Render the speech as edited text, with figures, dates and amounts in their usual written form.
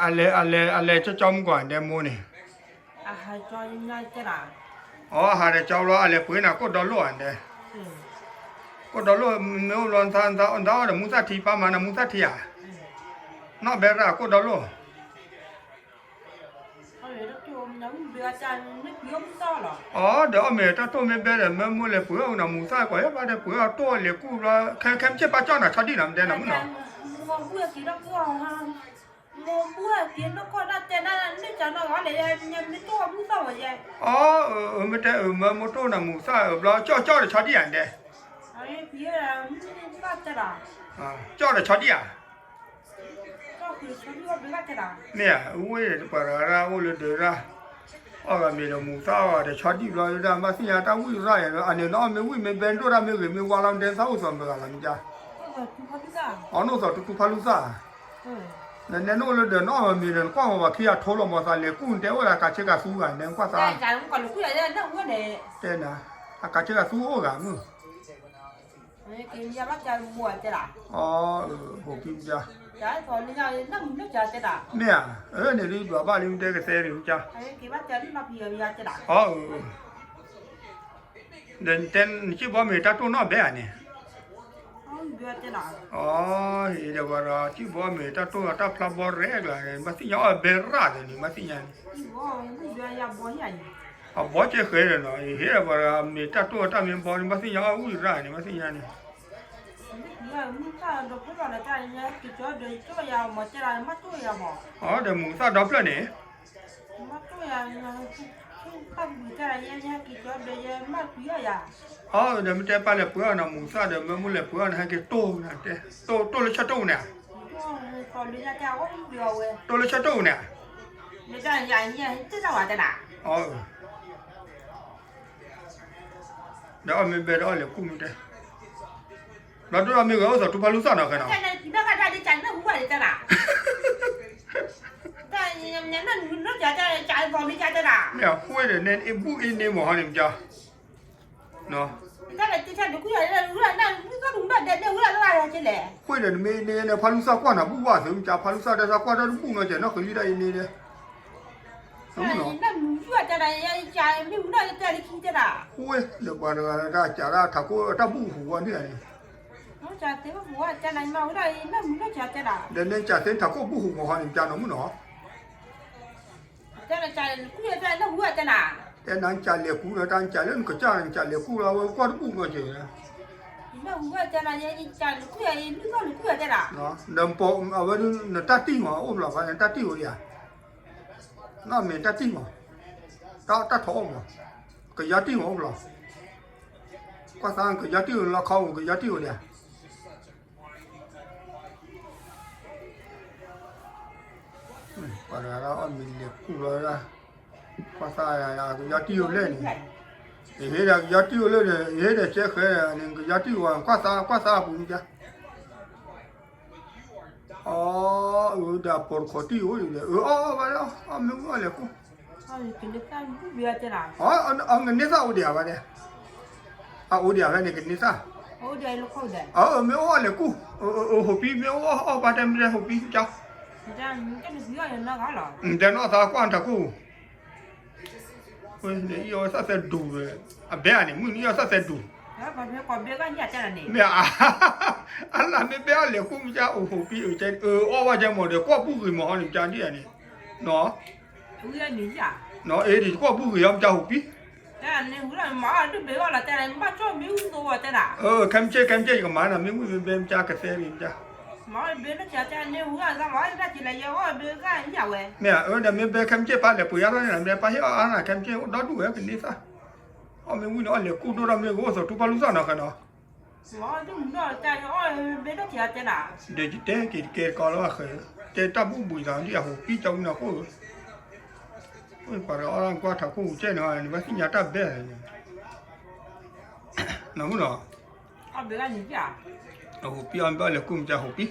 อะไรจะจอมก่อนเดมูนี่还叫人家这啦。อ๋อหาได้เจ้าล้ออะไรปืนน่ะก็ดอลล้วนเด้ก็ดอลล้วนเนื้อล้วนซานซาอันดาวมุสาทีปามานะมุสาทีอ่ะนอกเบราก็ดอลล้อ๋อเดี๋ยวเมตาโตเมเบเรเมมูเลปืนน่ะมุสากว่าบาเดปืนโตเลกูละแค่เจ็บปะจ้าน่ะชอดีน่ะเดน่ะมึงน่ะ我不要给他搞哈，我不要给他搞那在那你讲那个嘞，你没多不少耶。อ๋อไม่ได้มโตน่ะมุสาบลาจ้าๆชอดีอันเด้哎，别人那这啦。อ่าจ้าชอดีอ่ะจ้าคือชอดีว่า别这啦。เนี่ยอุ้ยปะราโอเลเดราอ๋อมีละมุสาว่าชอดีบลาดามาสิญาตาวิราอย่างอันนี้เนาะมีวิมีเบนโตรามีมีวาลันเดนซาอุสมกะละมีจ้าอ๋อโนซอตุพาลุซาเนี่ยโนเลเดเนาะมีเรนกว่าว่าขี้อ่ะโทลมอซาเลกุนเตวละกะเชกะซูกันเนี่ยกว่าซาจ้าก็ลูกอย่าได้นั่งว่าเนี่ยเตนะอะกะเชกะซูโอกะมึกินยาบ้าจะบัวจะล่ะอ๋อโหกินจ้าจ้าตอนนี้นั่งนึกจะล่ะเนี่ยเนี่ยลีบัวบ้าลิมเตกะเซริจ้ากินบ้าจะนับเยอะจะล่ะอ๋อเดินเต้นชิบ่มีตาตุเนาะเบอันนี้อ๋อเดี๋ยวว่าชิบ่มีตาตุตาพลาบ่เรกล่ะมาสิยาเบราเดนี่มาสิยานี่อ๋อบ่เจเคยเนาะเฮ้ว่ามีตาตุตามีบ่มาสิยาอุรานี่มาสิยานี่อ๋อเดี๋ยวมูซาดอบละนี่อ๋อเดี๋ยวมันจะไปเลยเพื่อนนะมูซาเดี๋ยวมันมุ่งเลยเพื่อนให้แกโตนะเด้โตเลยชัดโตเนี่ยโตเลยชัดโตเนี่ยอ๋อเดี๋ยวมันเบรอเลยคุ้มเด้แล้วตัวมีก็เอาทุบพาลุซ่านะกันนะเนี่ยคุยเดี๋ยวเนี่ยไอ้บุอินเนี่ยหมอนี่มั้งจ้าเนาะคุยเดี๋ยวมีเนี่ยพาลุซ่ากว่านะบุว่าสิมั้งจ้าพาลุซ่าแต่ซ่ากว่าจะบุ้งเนาะจ้ะเนาะคือลีได้อินเนี่ยคุยเดี๋ยวว่าเราจะเราถ้ากูถ้าบุ้งหัวเนี่ยเดี๋ยวเนี่ยจะเส้นถ้ากูบุ้งหัวนี่จ้าเนาะมึงเนาะแต่นั่นจะเลี้ยกูแล้วนั่นจะเล่นก็จ้านั่นจะเลี้ยกูเราก็บุ้งเนาะจ้ะเนาะเดิมปองเอาไว้เนี่ยตัดติ้งอ๋ออุ้มหลับกันตัดติ้งหัวเนี่ยน่ามีตัดติ้งอ๋อตัดท้องอ๋อก็ยัดติ้งอ๋อหรอก็สร้างก็ยัดติ้งแล้วเขาก็ยัดติ้งเนี่ยปะเราเอามีเลี้ยกูเลยนะก็สร้างก็ยัดติ้งเลยนี่เฮ้ยยัดติ้งเลยเนี่ยเฮ้ยเด็กเจ๊เคยนี่ก็ยัดติ้งว่าก็สร้างปุ่นจ้ะอ๋อเดี๋ยวปวดคอที่อยู่เลยไปแล้วไม่รู้อะไรกูอ๋อเอาเงินนี่ซะอุเดียวไปเนี่ยอุเดียวแล้วเนี่ยเงินนี่ซะไม่รู้อะไรกูหัวปีไม่รู้ไปเต็มเลยหัวปีจ้ะเดี๋ยวน้องสาวกวนตะกูเฮ้ยเนี่ยยอสัตว์ดูเลยเบี้ยนี่มึงนี่ยอสัตว์ดูเนี่ยอะไรไม่เบี้ยเลยกูไม่จ้าหัวปีเจนว่าจะหมดเดี๋ยวก็พูดกับหมอหนึ่งจานที่อันนี้เนาะเนาะดิก็พูดกับยามจ้าหัวปีคำเจ๊กับมันนะไม่รู้เป็นจ้ากระเซริจ้าเนี่ยเดี๋ยวมีเบคำเจ๊ป้าเลยปุยอะไรเนี่ยเดี๋ยวป้าเฮ้ยนะคำเจ๊ดอดูเฮ้ยเป็นนี่ซะไม่รู้เนาะเลยกูดูเราไม่รู้ว่าสุดทุบพาลุซ่านะกันเนาะเดี๋ยวเจ๊เกย์ก่อนแล้วเคยเจ๊ตับบุยสังที่หัวปีเจ้าเนี่ยกูปะเราก็ถ้ากูเจ๊หน่อยนี่ว่าสิญาตับเบ้น้องเนาะหัวปีอันบ้าเลยกูจะหัวปี